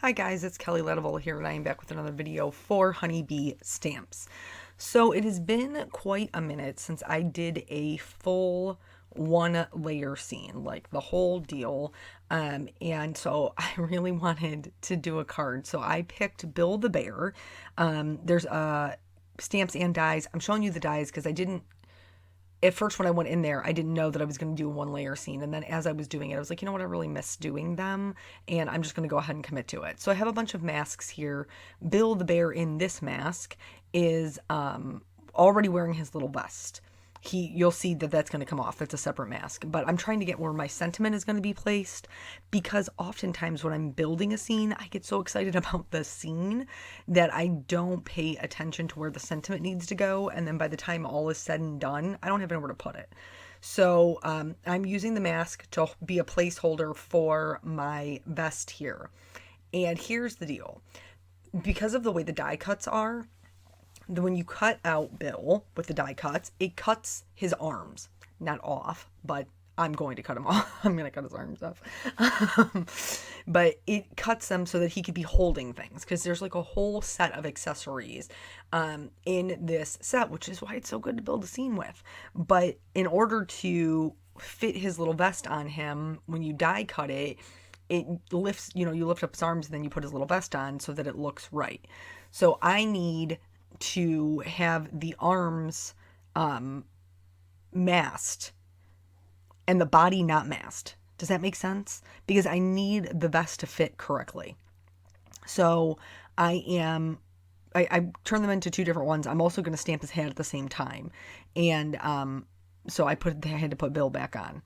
Hi guys, it's Kelly Latevola here and I am back with another video for honeybee stamps. So it has been quite a minute since I did a full one layer scene, like the whole deal. And so I really wanted to do a card. So I picked Bill the Bear. There's stamps and dies. I'm showing you the dies because I didn't at first when I went in there, I didn't know that I was going to do a one layer scene. And then as I was doing it, I was like, you know what, I really miss doing them. And I'm just going to go ahead and commit to it. So I have a bunch of masks here. Bill the Bear in this mask is already wearing his little vest. You'll see that that's going to come off. That's a separate mask. But I'm trying to get where my sentiment is going to be placed, because oftentimes when I'm building a scene, I get so excited about the scene that I don't pay attention to where the sentiment needs to go. And then by the time all is said and done, I don't have anywhere to put it. So I'm using the mask to be a placeholder for my vest here. And here's the deal. Because of the way the die cuts are, when you cut out Bill with the die cuts, it cuts his arms. Not off, but I'm going to cut him off. I'm going to cut his arms off. But it cuts them so that he could be holding things, because there's like a whole set of accessories in this set, which is why it's so good to build a scene with. But in order to fit his little vest on him, when you die cut it, it lifts, you lift up his arms and then you put his little vest on so that it looks right. So I need to have the arms masked and the body not masked. Does that make sense? Because I need the vest to fit correctly. So I turn them into two different ones. I'm also going to stamp his hat at the same time. And so I had to put Bill back on.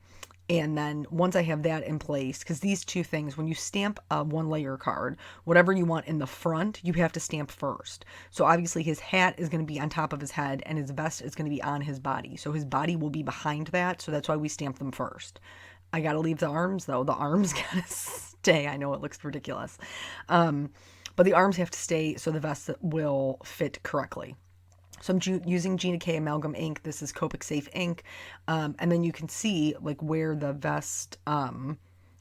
And then once I have that in place, because these two things, when you stamp a one layer card, whatever you want in the front, you have to stamp first. So obviously his hat is going to be on top of his head and his vest is going to be on his body. So his body will be behind that. So that's why we stamp them first. I got to leave the arms though. The arms got to stay. I know it looks ridiculous. But the arms have to stay so the vest will fit correctly. So I'm using Gina K Amalgam ink. This is Copic Safe ink. And then you can see like where the vest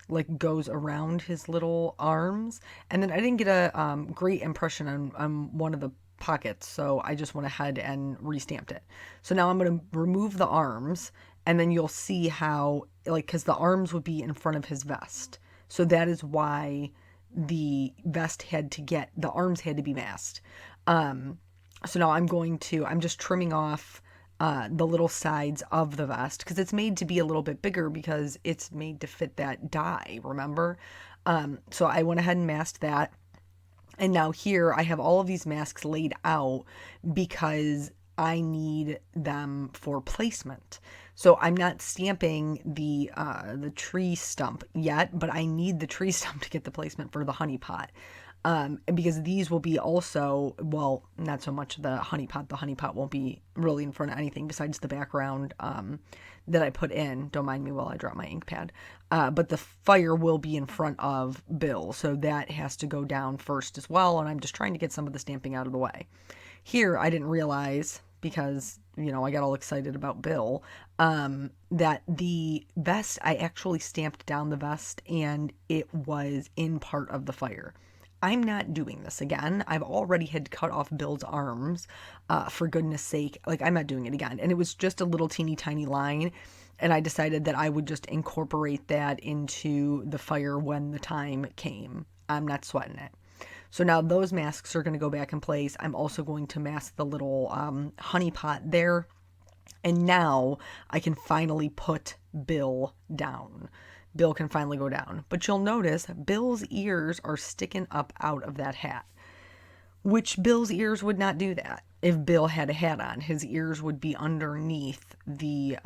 like goes around his little arms. And then I didn't get a great impression on one of the pockets, so I just went ahead and restamped it. So now I'm going to remove the arms, and then you'll see how, like, because the arms would be in front of his vest. So that is why the arms had to be masked. So now I'm just trimming off the little sides of the vest, because it's made to be a little bit bigger because it's made to fit that die, remember? So I went ahead and masked that. And now here I have all of these masks laid out because I need them for placement. So I'm not stamping the tree stump yet, but I need the tree stump to get the placement for the honey pot. Because these will be also, well, not so much the honey pot. The honey pot won't be really in front of anything besides the background that I put in. Don't mind me while I drop my ink pad. But the fire will be in front of Bill, so that has to go down first as well, and I'm just trying to get some of the stamping out of the way. Here, I didn't realize, because, I got all excited about Bill, that the vest, I actually stamped down the vest, and it was in part of the fire. I'm not doing this again. I've already had cut off Bill's arms, for goodness sake. Like, I'm not doing it again. And it was just a little teeny tiny line, and I decided that I would just incorporate that into the fire when the time came. I'm not sweating it. So now those masks are going to go back in place. I'm also going to mask the little honey pot there. And now I can finally put Bill down. Bill can finally go down. But you'll notice Bill's ears are sticking up out of that hat, which Bill's ears would not do that if Bill had a hat on. His ears would be underneath the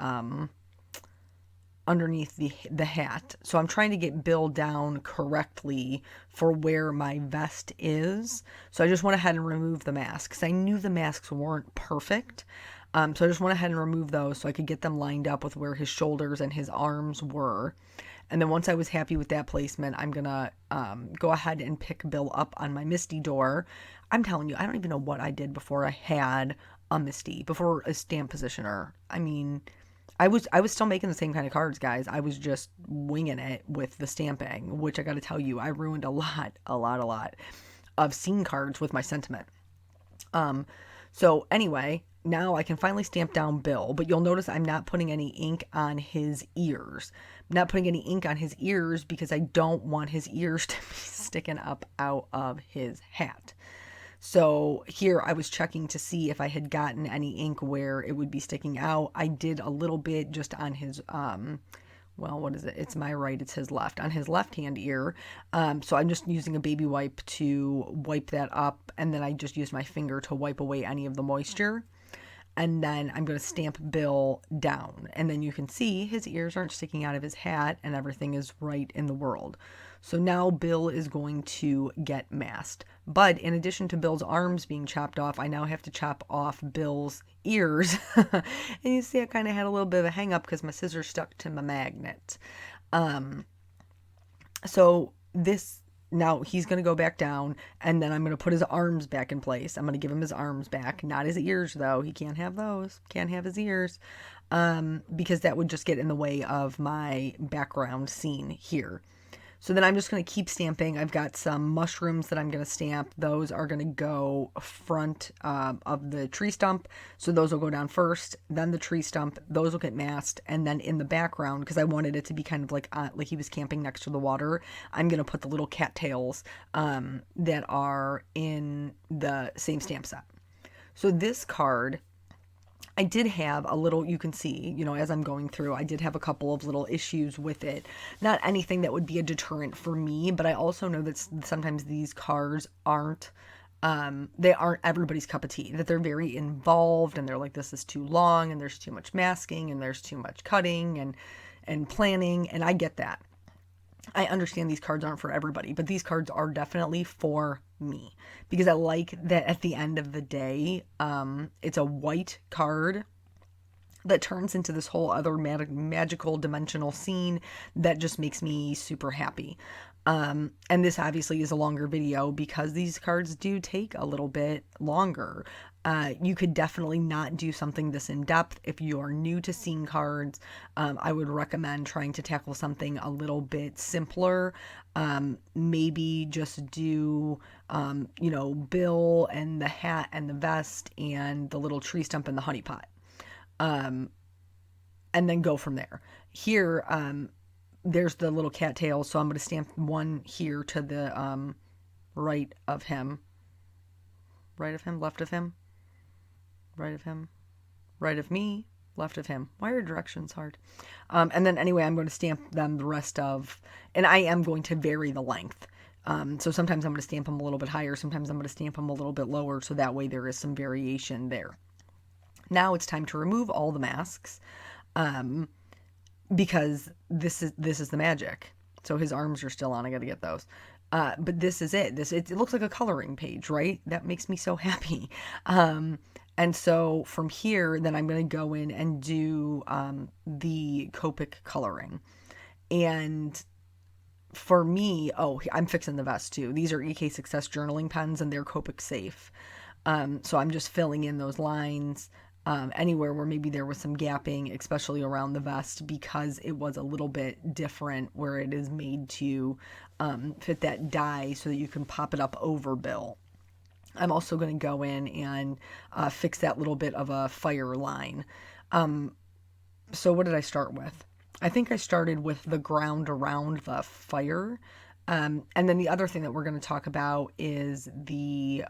hat. So I'm trying to get Bill down correctly for where my vest is. So I just went ahead and removed the masks. I knew the masks weren't perfect. So I just went ahead and removed those so I could get them lined up with where his shoulders and his arms were. And then once I was happy with that placement, I'm going to go ahead and pick Bill up on my Misty door. I'm telling you, I don't even know what I did before I had a Misty, before a stamp positioner. I mean, I was still making the same kind of cards, guys. I was just winging it with the stamping, which I got to tell you, I ruined a lot of scene cards with my sentiment. So anyway, now I can finally stamp down Bill, but you'll notice I'm not putting any ink on his ears. I'm not putting any ink on his ears because I don't want his ears to be sticking up out of his hat. So here I was checking to see if I had gotten any ink where it would be sticking out. I did a little bit just on his, well, what is it? It's my right, it's his left, on his left-hand ear. So I'm just using a baby wipe to wipe that up, and then I just use my finger to wipe away any of the moisture. And then I'm going to stamp Bill down. And then you can see his ears aren't sticking out of his hat and everything is right in the world. So now Bill is going to get masked. But in addition to Bill's arms being chopped off, I now have to chop off Bill's ears. And you see I kind of had a little bit of a hang up because my scissors stuck to my magnet. So this... Now he's going to go back down, and then I'm going to put his arms back in place. I'm going to give him his arms back, not his ears, though. He can't have those. Can't have his ears, because that would just get in the way of my background scene here. So then I'm just going to keep stamping. I've got some mushrooms that I'm going to stamp. Those are going to go front of the tree stump. So those will go down first, then the tree stump. Those will get masked. And then in the background, because I wanted it to be kind of like he was camping next to the water, I'm going to put the little cattails that are in the same stamp set. So this card... I did have a little, you can see, as I'm going through, I did have a couple of little issues with it. Not anything that would be a deterrent for me, but I also know that sometimes these cards aren't everybody's cup of tea, that they're very involved and they're like, this is too long and there's too much masking and there's too much cutting and planning. And I get that. I understand these cards aren't for everybody, but these cards are definitely for me because I like that at the end of the day, it's a white card that turns into this whole other magical dimensional scene that just makes me super happy. And this obviously is a longer video because these cards do take a little bit longer. You could definitely not do something this in depth. If you are new to scene cards, I would recommend trying to tackle something a little bit simpler. Maybe just do, Bill and the hat and the vest and the little tree stump and the honey pot. And then go from there. Here, there's the little cattail, so I'm going to stamp one here to the right of him. Right of him, left of him. Right of him, right of me, left of him. Why are directions hard? And then anyway, I'm going to stamp them the rest of, and I am going to vary the length. So sometimes I'm going to stamp them a little bit higher. Sometimes I'm going to stamp them a little bit lower. So that way there is some variation there. Now it's time to remove all the masks, because this is the magic. So his arms are still on. I got to get those. But this is it. It looks like a coloring page, right? That makes me so happy. And so from here, then I'm going to go in and do the Copic Coloring. And for me, I'm fixing the vest too. These are EK Success journaling pens and they're Copic safe. So I'm just filling in those lines anywhere where maybe there was some gapping, especially around the vest, because it was a little bit different where it is made to fit that die so that you can pop it up over Bill. I'm also going to go in and fix that little bit of a fire line. So what did I start with? I think I started with the ground around the fire. And then the other thing that we're going to talk about is the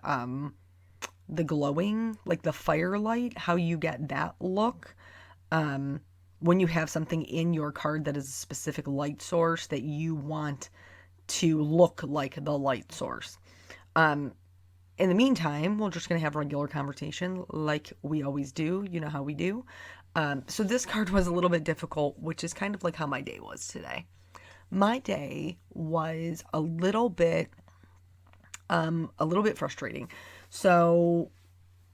glowing, like the firelight, how you get that look. When you have something in your card that is a specific light source that you want to look like the light source. In the meantime, we're just going to have regular conversation like we always do. You know how we do. So this card was a little bit difficult, which is kind of like how my day was today. My day was a little bit frustrating. So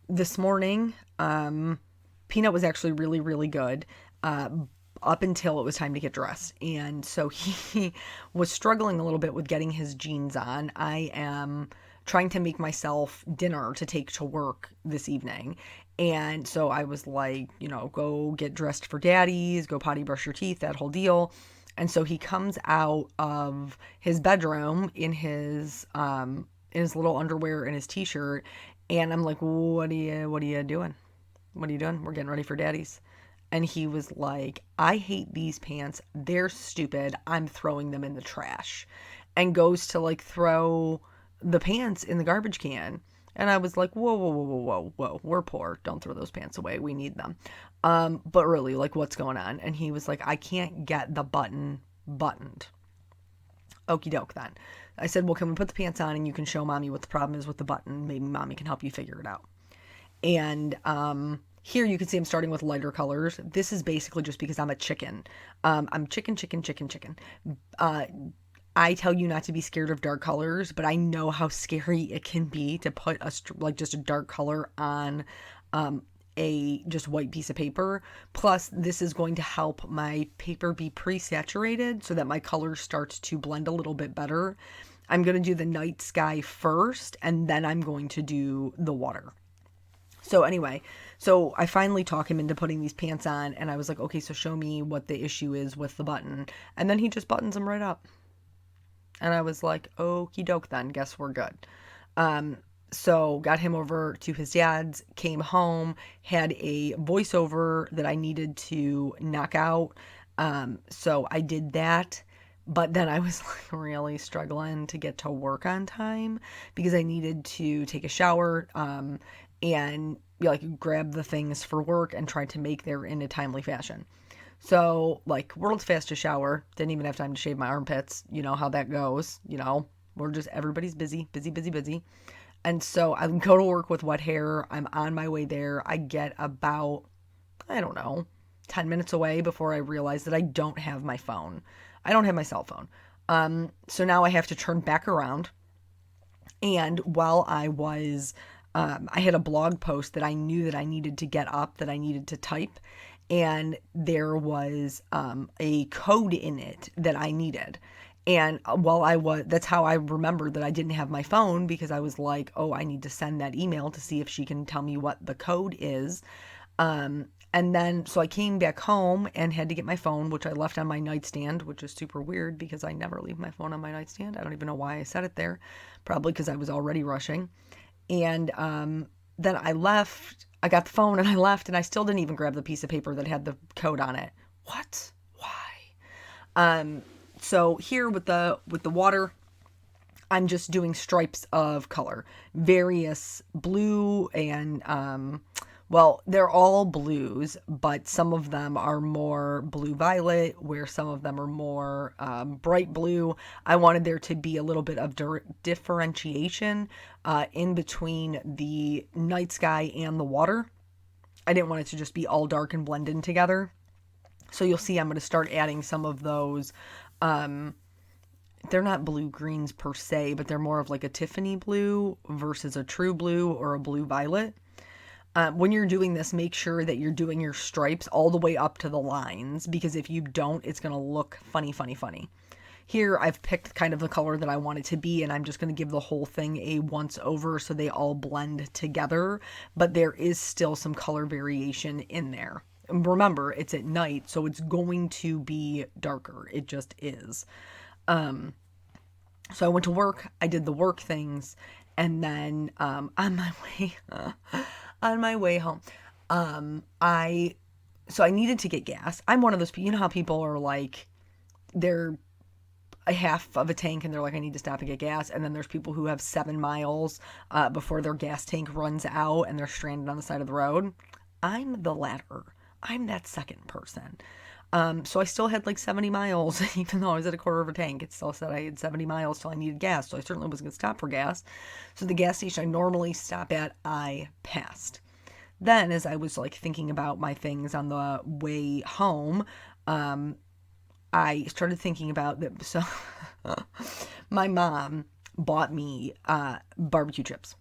this morning, Peanut was actually really, really good. Up until it was time to get dressed. And so he was struggling a little bit with getting his jeans on. I am trying to make myself dinner to take to work this evening. And so I was like, go get dressed for daddy's, go potty brush your teeth, that whole deal. And so he comes out of his bedroom in his little underwear and his t-shirt, and I'm like, what are you doing? What are you doing? We're getting ready for daddy's. And he was like, I hate these pants. They're stupid. I'm throwing them in the trash. And goes to like throw the pants in the garbage can. And I was like, whoa, whoa, whoa, whoa, whoa, whoa. We're poor. Don't throw those pants away. We need them. But really, like, what's going on? And he was like, I can't get the button buttoned. Okie doke then. I said, well, can we put the pants on and you can show mommy what the problem is with the button? Maybe mommy can help you figure it out. And here you can see I'm starting with lighter colors. This is basically just because I'm a chicken. I'm chicken. I tell you not to be scared of dark colors, but I know how scary it can be to put just a dark color on a just white piece of paper. Plus, this is going to help my paper be pre-saturated so that my color starts to blend a little bit better. I'm going to do the night sky first, and then I'm going to do the water. So anyway, so I finally talk him into putting these pants on, and I was like, okay, so show me what the issue is with the button. And then he just buttons them right up. And I was like, okie doke then, guess we're good. So got him over to his dad's, came home, had a voiceover that I needed to knock out. So I did that. But then I was like really struggling to get to work on time because I needed to take a shower and like grab the things for work and try to make there in a timely fashion. So like world's fastest shower, didn't even have time to shave my armpits. You know how that goes. Everybody's busy. And so I go to work with wet hair. I'm on my way there. I get about, 10 minutes away before I realize that I don't have my phone. I don't have my cell phone. So now I have to turn back around. And while I was, I had a blog post that I knew that I needed to get up, that I needed to type. And there was a code in it that I needed. And that's how I remembered that I didn't have my phone, because I was like, oh, I need to send that email to see if she can tell me what the code is. And then, so I came back home and had to get my phone, which I left on my nightstand, which is super weird because I never leave my phone on my nightstand. I don't even know why I set it there. Probably because I was already rushing. And then I left, I got the phone and I left, and I still didn't even grab the piece of paper that had the code on it. What? Why? So here with the water, I'm just doing stripes of color, various blue and, they're all blues, but some of them are more blue-violet, where some of them are more bright blue. I wanted there to be a little bit of differentiation in between the night sky and the water. I didn't want it to just be all dark and blend in together. So you'll see I'm going to start adding some of those. They're not blue greens per se, but they're more of like a Tiffany blue versus a true blue or a blue violet. When you're doing this, make sure that you're doing your stripes all the way up to the lines, because if you don't, it's going to look funny. Here, I've picked kind of the color that I want it to be, and I'm just going to give the whole thing a once over so they all blend together, but there is still some color variation in there. And remember, it's at night, so it's going to be darker. It just is. So I went to work, I did the work things, and then on my way home, I needed to get gas. I'm one of those people, you know how people are like, they're a half of a tank and they're like, I need to stop and get gas. And then there's people who have 7 miles before their gas tank runs out and they're stranded on the side of the road. I'm the latter. I'm that second person. So I still had like 70 miles, even though I was at a quarter of a tank. It still said I had 70 miles till I needed gas. So I certainly wasn't going to stop for gas. So the gas station I normally stop at, I passed. Then as I was like thinking about my things on the way home, I started thinking about that. So my mom bought me barbecue chips.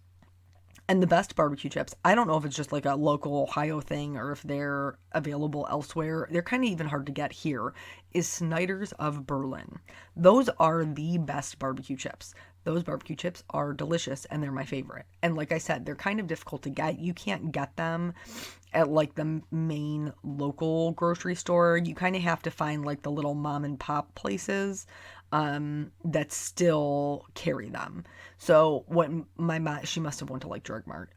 And the best barbecue chips, I don't know if it's just like a local Ohio thing or if they're available elsewhere. They're kind of even hard to get here, is Snyder's of Berlin. Those are the best barbecue chips. those barbecue chips are delicious and they're my favorite. And like I said, they're kind of difficult to get. You can't get them at like the main local grocery store. You kind of have to find like the little mom and pop places that still carry them. So what my mom, she must have went to like Drug Mart.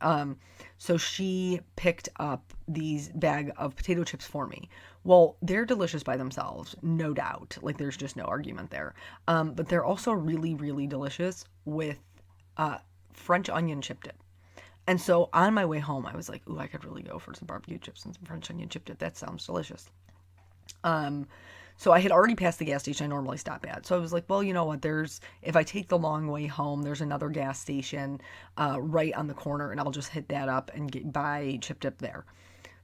So she picked up these bag of potato chips for me. Well, they're delicious by themselves, no doubt. Like there's just no argument there. But they're also really, really delicious with French onion chip dip. And so on my way home, I was like, ooh, I could really go for some barbecue chips and some French onion chip dip. That sounds delicious. So I had already passed the gas station I normally stop at. So I was like, well, you know what? If I take the long way home, there's another gas station right on the corner, and I'll just hit that up and buy chip dip there.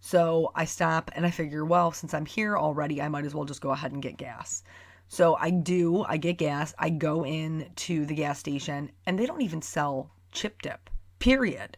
So I stop and I figure, well, since I'm here already, I might as well just go ahead and get gas. So I get gas. I go in to the gas station, and they don't even sell chip dip, period.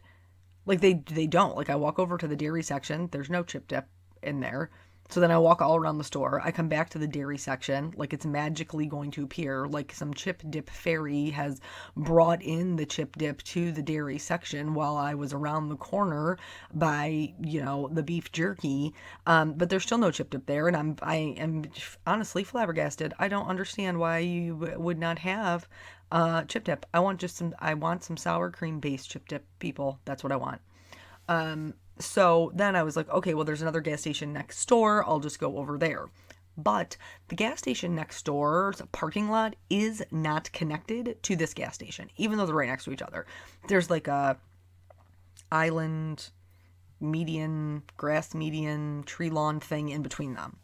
Like they don't. Like I walk over to the dairy section, there's no chip dip in there. So then I walk all around the store. I come back to the dairy section, like it's magically going to appear, like some chip dip fairy has brought in the chip dip to the dairy section while I was around the corner by, the beef jerky. But there's still no chip dip there, and I am honestly flabbergasted. I don't understand why you would not have chip dip. I want some sour cream based chip dip, people. That's what I want. So then I was like, okay, well, there's another gas station next door. I'll just go over there. But the gas station next door's parking lot is not connected to this gas station, even though they're right next to each other. There's like a island grass median, tree lawn thing in between them.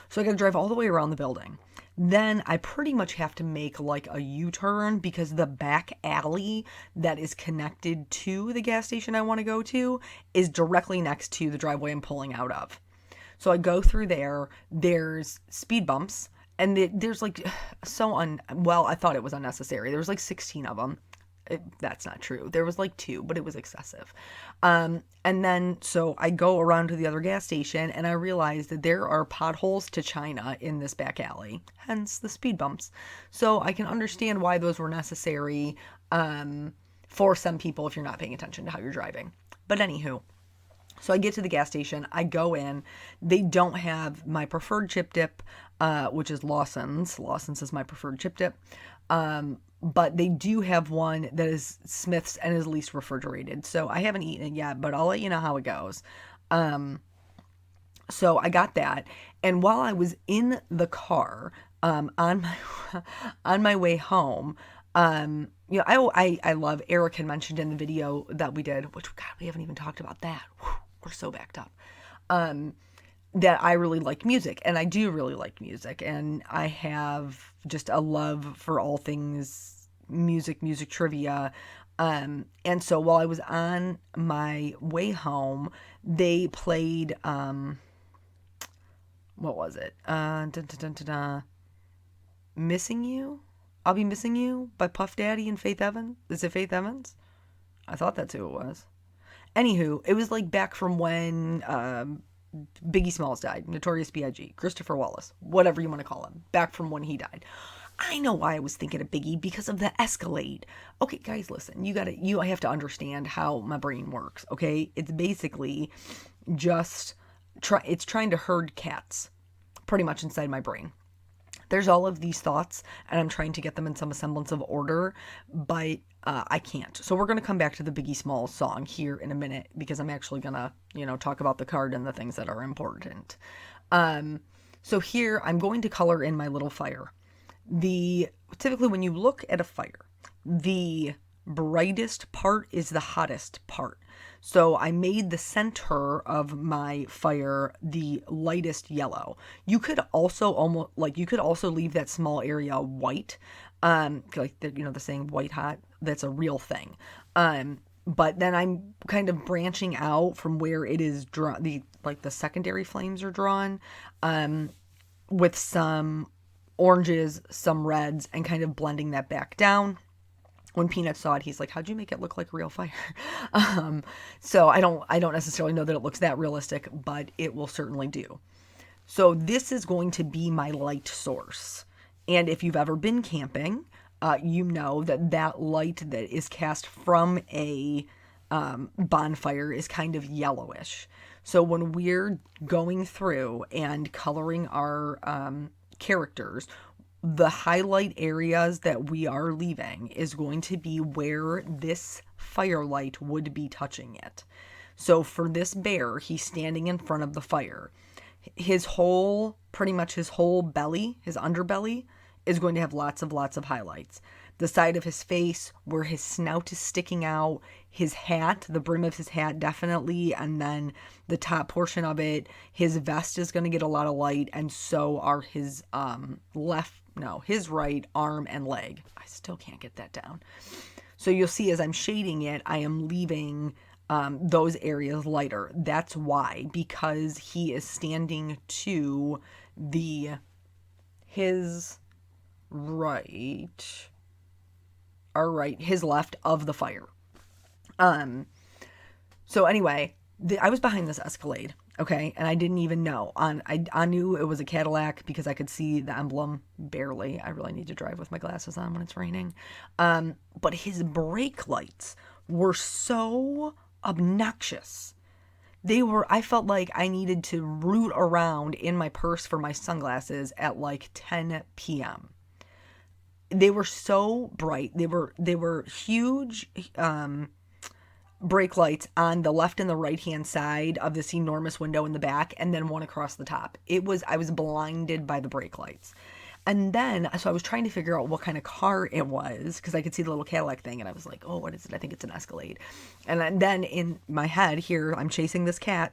So I got to drive all the way around the building. Then I pretty much have to make like a U-turn because the back alley that is connected to the gas station I want to go to is directly next to the driveway I'm pulling out of. So I go through there. There's speed bumps, and there's like I thought it was unnecessary. There was like 16 of them. That's not true. There was like 2, but it was excessive. And then, so I go around to the other gas station, and I realize that there are potholes to China in this back alley, hence the speed bumps. So I can understand why those were necessary for some people if you're not paying attention to how you're driving. But anywho, so I get to the gas station, I go in, they don't have my preferred chip dip, which is Lawson's. Lawson's is my preferred chip dip. But they do have one that is Smith's and is least refrigerated. So I haven't eaten it yet, but I'll let you know how it goes. So I got that. And while I was in the car, on my way home, I love, Eric had mentioned in the video that we did, which, God, we haven't even talked about that. Whew, we're so backed up. That I really like music, and I do really like music, and I have just a love for all things music trivia. And so while I was on my way home, they played, what was it? Missing You? I'll Be Missing You by Puff Daddy and Faith Evans. Is it Faith Evans? I thought that's who it was. Anywho, it was like back from when, Biggie Smalls died, Notorious B.I.G., Christopher Wallace, whatever you want to call him, back from when he died. I know why I was thinking of Biggie, because of the Escalade. Okay, guys, listen, I have to understand how my brain works, okay? It's basically just, it's trying to herd cats, pretty much inside my brain. There's all of these thoughts, and I'm trying to get them in some semblance of order, but I can't. So we're going to come back to the Biggie Smalls song here in a minute, because I'm actually going to, talk about the card and the things that are important. So here I'm going to color in my little fire. Typically when you look at a fire, the brightest part is the hottest part. So I made the center of my fire the lightest yellow. You could also leave that small area white. The saying white hot, that's a real thing. But then I'm kind of branching out from where it is drawn, the secondary flames are drawn, with some oranges, some reds, and kind of blending that back down. When Peanut saw it, he's like, how'd you make it look like real fire? So I don't necessarily know that it looks that realistic, but it will certainly do. So this is going to be my light source. And if you've ever been camping, you know that that light that is cast from a bonfire is kind of yellowish. So when we're going through and coloring our characters, the highlight areas that we are leaving is going to be where this firelight would be touching it. So for this bear, he's standing in front of the fire. Pretty much his whole belly, his underbelly, is going to have lots of highlights. The side of his face, where his snout is sticking out, his hat, the brim of his hat definitely, and then the top portion of it, his vest is going to get a lot of light, and so are his his right arm and leg. I still can't get that down. So you'll see as I'm shading it, I am leaving those areas lighter. That's why, because he is standing to his right, his left of the fire. So anyway, I was behind this Escalade, okay, and I didn't even know. I knew it was a Cadillac because I could see the emblem barely. I really need to drive with my glasses on when it's raining. But his brake lights were so obnoxious. I felt like I needed to root around in my purse for my sunglasses at like 10 p.m. They were so bright. They were huge brake lights on the left and the right hand side of this enormous window in the back, and then one across the top. I was blinded by the brake lights. And then, so I was trying to figure out what kind of car it was, because I could see the little Cadillac thing, and I was like, oh, what is it? I think it's an Escalade. And then in my head here, I'm chasing this cat.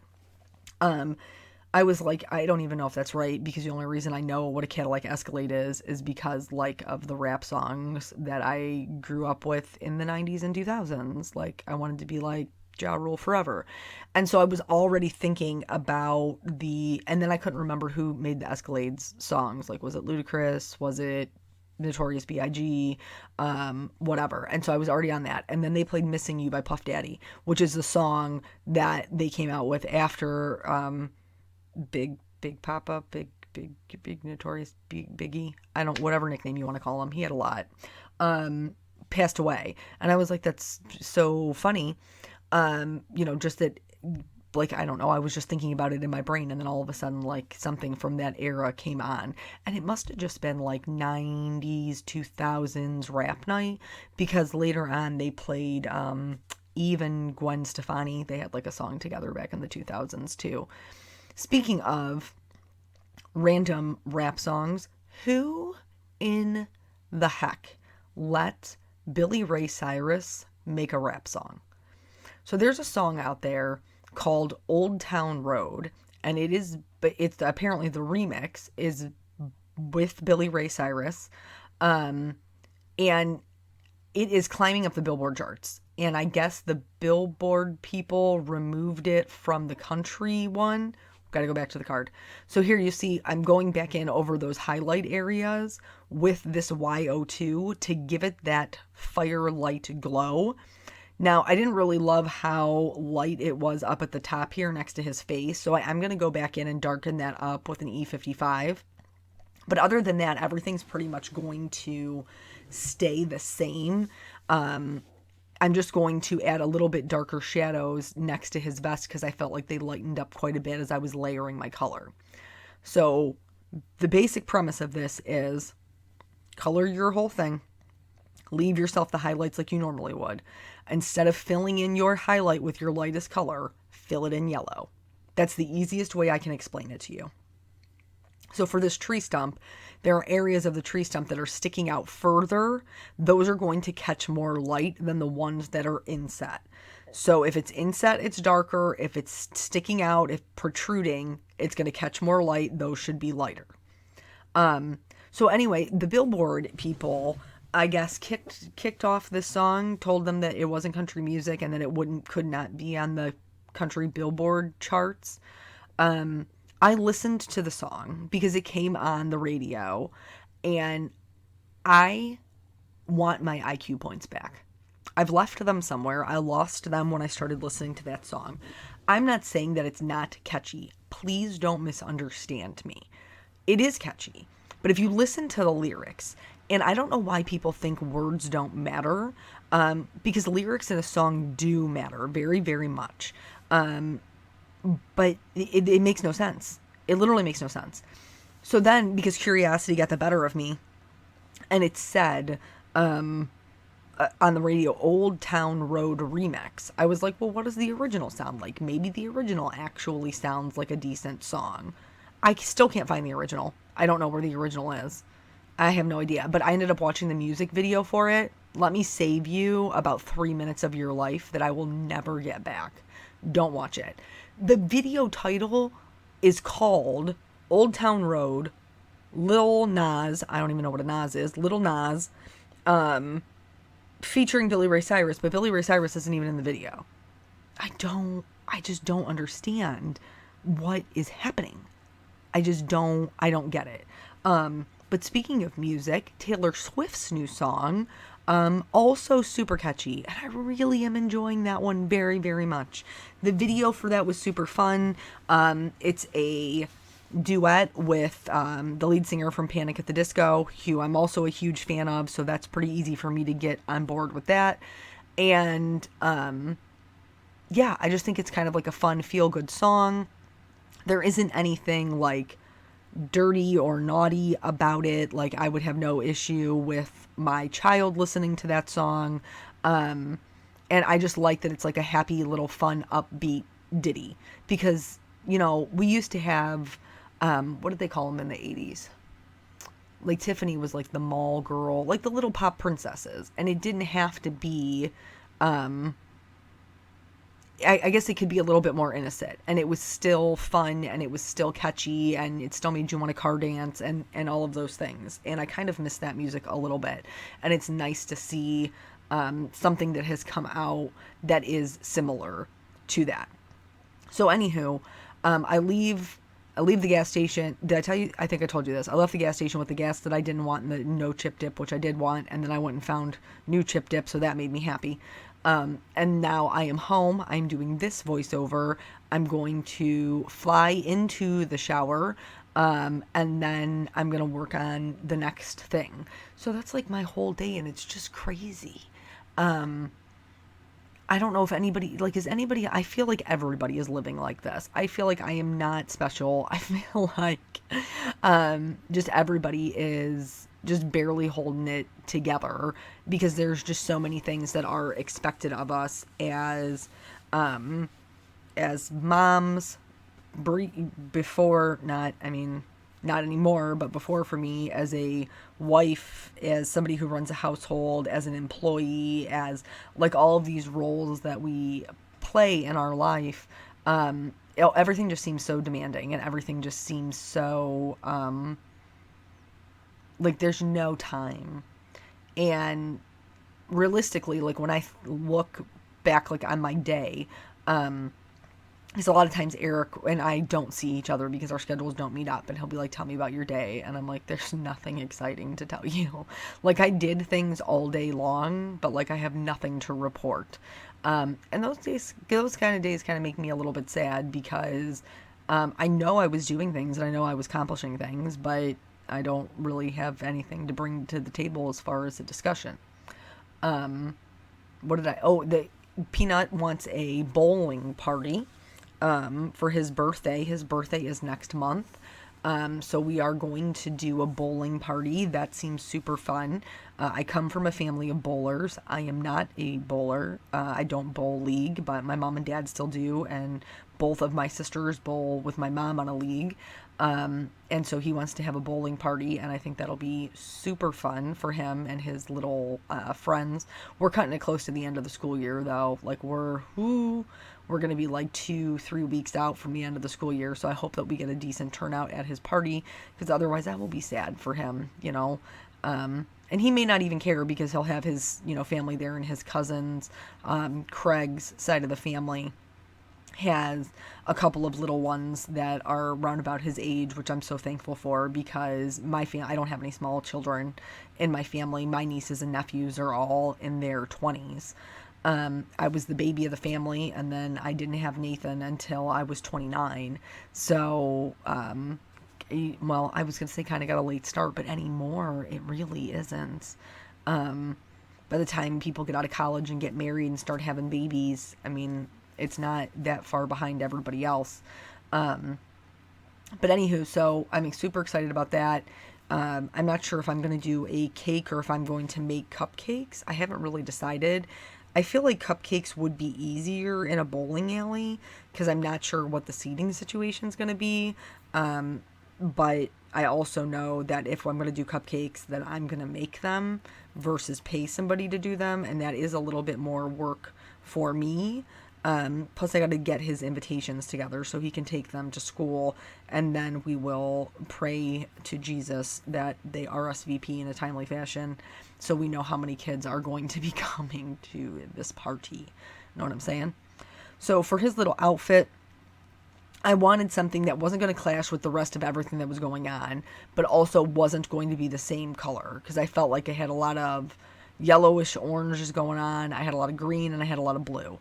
I was like, I don't even know if that's right, because the only reason I know what a Cadillac Escalade is because, like, of the rap songs that I grew up with in the 90s and 2000s. Like, I wanted to be like Ja Rule forever. And so I was already thinking about and then I couldn't remember who made the Escalades songs. Like, was it Ludacris? Was it Notorious B.I.G.? Whatever. And so I was already on that. And then they played Missing You by Puff Daddy, which is the song that they came out with after Big Papa, Big Notorious Biggie. I don't, whatever nickname you want to call him. He had a lot. Passed away. And I was like, that's so funny. Just that, like, I don't know, I was just thinking about it in my brain, and then all of a sudden, like, something from that era came on, and it must have just been, like, 90s, 2000s rap night, because later on, they played, Eve and Gwen Stefani, they had, like, a song together back in the 2000s, too. Speaking of random rap songs, who in the heck let Billy Ray Cyrus make a rap song? So there's a song out there called Old Town Road, and it's apparently the remix is with Billy Ray Cyrus, and it is climbing up the Billboard charts. And I guess the Billboard people removed it from the country one. Got to go back to the card. So here you see I'm going back in over those highlight areas with this YO2 to give it that firelight glow. Now, I didn't really love how light it was up at the top here next to his face, so I'm going to go back in and darken that up with an E55. But other than that, everything's pretty much going to stay the same. I'm just going to add a little bit darker shadows next to his vest because I felt like they lightened up quite a bit as I was layering my color. So the basic premise of this is color your whole thing. Leave yourself the highlights like you normally would. Instead of filling in your highlight with your lightest color, fill it in yellow. That's the easiest way I can explain it to you. So for this tree stump, there are areas of the tree stump that are sticking out further. Those are going to catch more light than the ones that are inset. So if it's inset, it's darker. If it's sticking out, if protruding, it's going to catch more light. Those should be lighter. So anyway, the Billboard people, I guess, kicked off this song, told them that it wasn't country music and that it could not be on the country Billboard charts. I listened to the song because it came on the radio, and I want my IQ points back. I've left them somewhere. I lost them when I started listening to that song. I'm not saying that it's not catchy. Please don't misunderstand me. It is catchy. But if you listen to the lyrics, and I don't know why people think words don't matter, because lyrics in a song do matter very, very much. But it makes no sense. It literally makes no sense. So then, because curiosity got the better of me, and it said on the radio, Old Town Road Remix, I was like, well, what does the original sound like? Maybe the original actually sounds like a decent song. I still can't find the original. I don't know where the original is. I have no idea. But I ended up watching the music video for it. Let me save you about 3 minutes of your life that I will never get back. Don't watch it. The video title is called Old Town Road, Lil Nas, I don't even know what a Nas is, Lil Nas, featuring Billy Ray Cyrus, but Billy Ray Cyrus isn't even in the video. I just don't understand what is happening. I don't get it. But speaking of music, Taylor Swift's new song, also super catchy, and I really am enjoying that one very, very much. The video for that was super fun. It's a duet with the lead singer from Panic at the Disco, who I'm also a huge fan of, so that's pretty easy for me to get on board with that. And yeah, I just think it's kind of like a fun, feel-good song. There isn't anything like dirty or naughty about it. Like, I would have no issue with my child listening to that song. And I just like that it's like a happy little fun upbeat ditty, because, you know, we used to have, what did they call them in the 80s? Like, Tiffany was like the mall girl, like the little pop princesses, and it didn't have to be, I guess it could be a little bit more innocent, and it was still fun, and it was still catchy, and it still made you want to car dance, and all of those things. And I kind of miss that music a little bit, and it's nice to see something that has come out that is similar to that. So anywho, I leave the gas station. Did I tell you? I think I told you this. I left the gas station with the gas that I didn't want and the no chip dip, which I did want, and then I went and found new chip dip, so that made me happy. And now I am home. I'm doing this voiceover. I'm going to fly into the shower, and then I'm going to work on the next thing. So that's like my whole day, and it's just crazy. I don't know if anybody, like, I feel like everybody is living like this. I feel like I am not special. I feel like, just everybody is just barely holding it together, because there's just so many things that are expected of us as moms, before, not anymore, but before, for me, as a wife, as somebody who runs a household, as an employee, as like all of these roles that we play in our life. Everything just seems so demanding, and everything just seems so, like, there's no time. And realistically, like, when I look back, like, on my day, because a lot of times Eric and I don't see each other because our schedules don't meet up, and he'll be like, tell me about your day, and I'm like, there's nothing exciting to tell you. Like, I did things all day long, but, like, I have nothing to report. And those kind of days kind of make me a little bit sad, because I know I was doing things, and I know I was accomplishing things, but I don't really have anything to bring to the table as far as a discussion. The Peanut wants a bowling party for his birthday. His birthday is next month. So we are going to do a bowling party. That seems super fun. I come from a family of bowlers. I am not a bowler. I don't bowl league, but my mom and dad still do, and both of my sisters bowl with my mom on a league. And so he wants to have a bowling party, and I think that'll be super fun for him and his little friends. We're cutting it close to the end of the school year, though. Like, we're going to be like 2-3 weeks out from the end of the school year, so I hope that we get a decent turnout at his party, because otherwise that will be sad for him, you know. And he may not even care, because he'll have his, you know, family there, and his cousins. Craig's side of the family has a couple of little ones that are around about his age, which I'm so thankful for, because I don't have any small children in my family. My nieces and nephews are all in their 20s. I was the baby of the family, and then I didn't have Nathan until I was 29. So, well, I was going to say kind of got a late start, but anymore, it really isn't. By the time people get out of college and get married and start having babies, I mean, it's not that far behind everybody else. But anywho, so I'm super excited about that. I'm not sure if I'm going to do a cake or if I'm going to make cupcakes. I haven't really decided. I feel like cupcakes would be easier in a bowling alley because I'm not sure what the seating situation is going to be. But I also know that if I'm going to do cupcakes, that I'm going to make them versus pay somebody to do them. And that is a little bit more work for me. Plus I got to get his invitations together so he can take them to school, and then we will pray to Jesus that they RSVP in a timely fashion so we know how many kids are going to be coming to this party. Know what I'm saying? So for his little outfit, I wanted something that wasn't going to clash with the rest of everything that was going on, but also wasn't going to be the same color, because I felt like I had a lot of yellowish oranges going on, I had a lot of green, and I had a lot of blue.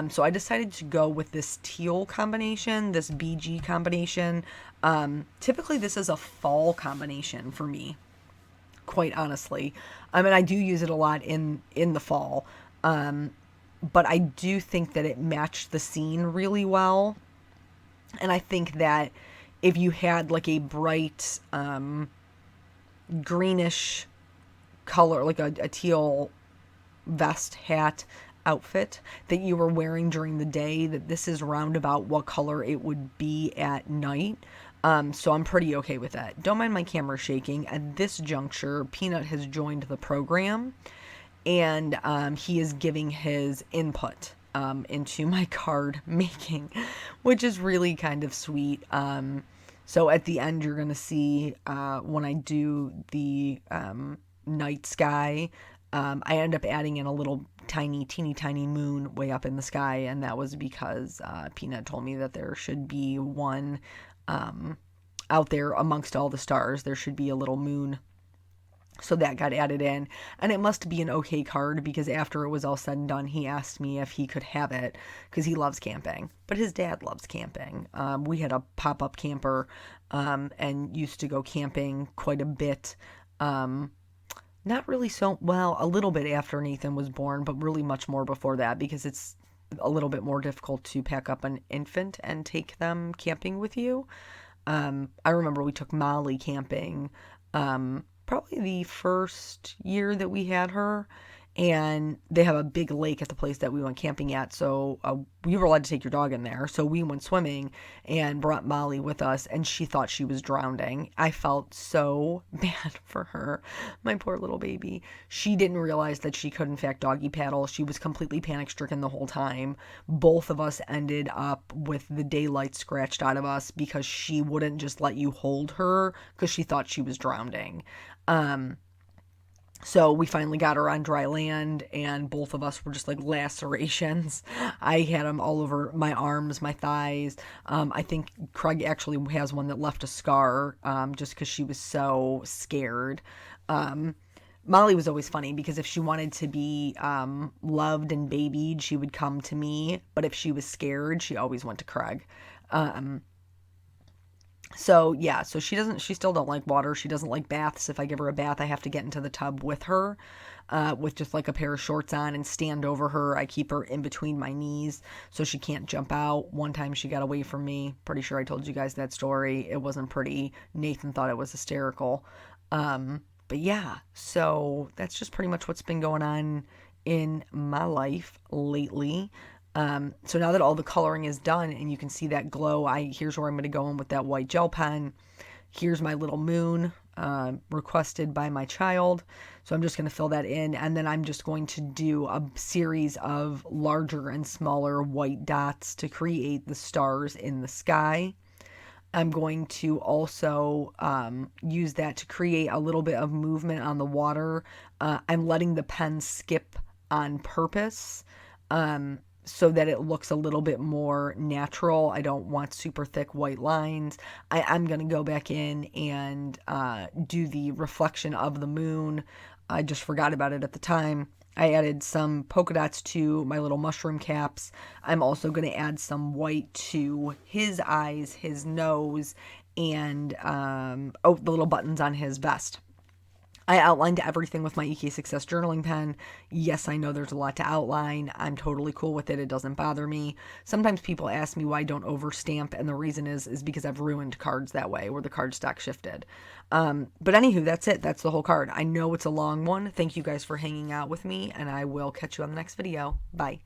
So I decided to go with this teal combination, this BG combination. Typically this is a fall combination for me, quite honestly. I mean, I do use it a lot in the fall. But I do think that it matched the scene really well. And I think that if you had like a bright, greenish color, like a teal vest, hat, outfit that you were wearing during the day, that this is roundabout what color it would be at night. So I'm pretty okay with that. Don't mind my camera shaking. At this juncture, Peanut has joined the program, and he is giving his input into my card making, which is really kind of sweet. So at the end, you're going to see when I do the night sky, I end up adding in a little teeny tiny moon way up in the sky, and that was because Peanut told me that there should be one out there amongst all the stars. There should be a little moon. So that got added in, and it must be an okay card because after it was all said and done, he asked me if he could have it because he loves camping, but his dad loves camping. We had a pop-up camper and used to go camping quite a bit. Not really so, well, a little bit after Nathan was born, but really much more before that because it's a little bit more difficult to pack up an infant and take them camping with you. I remember we took Molly camping probably the first year that we had her, and they have a big lake at the place that we went camping at, so we were allowed to take your dog in there, so we went swimming and brought Molly with us, and she thought she was drowning. I felt so bad for her, my poor little baby. She didn't realize that she could in fact doggy paddle. She was completely panic stricken the whole time. Both of us ended up with the daylight scratched out of us because she wouldn't just let you hold her because she thought she was drowning. So we finally got her on dry land, and both of us were just like lacerations. I had them all over my arms, my thighs. I think Craig actually has one that left a scar just because she was so scared. Molly was always funny because if she wanted to be loved and babied, she would come to me. But if she was scared, she always went to Craig. So yeah, so she still don't like water. She doesn't like baths. If I give her a bath, I have to get into the tub with her, with just like a pair of shorts on and stand over her. I keep her in between my knees so she can't jump out. One time she got away from me. Pretty sure I told you guys that story. It wasn't pretty. Nathan thought it was hysterical. But yeah, so that's just pretty much what's been going on in my life lately. So now that all the coloring is done and you can see that glow, here's where I'm going to go in with that white gel pen. Here's my little moon, requested by my child. So I'm just going to fill that in, and then I'm just going to do a series of larger and smaller white dots to create the stars in the sky. I'm going to also use that to create a little bit of movement on the water. I'm letting the pen skip on purpose. So that it looks a little bit more natural. I don't want super thick white lines. I'm going to go back in and do the reflection of the moon. I just forgot about it at the time. I added some polka dots to my little mushroom caps. I'm also going to add some white to his eyes, his nose, and the little buttons on his vest. I outlined everything with my EK Success journaling pen. Yes, I know there's a lot to outline. I'm totally cool with it. It doesn't bother me. Sometimes people ask me why I don't overstamp, and the reason is because I've ruined cards that way, where the cardstock shifted. But anywho, that's it. That's the whole card. I know it's a long one. Thank you guys for hanging out with me, and I will catch you on the next video. Bye.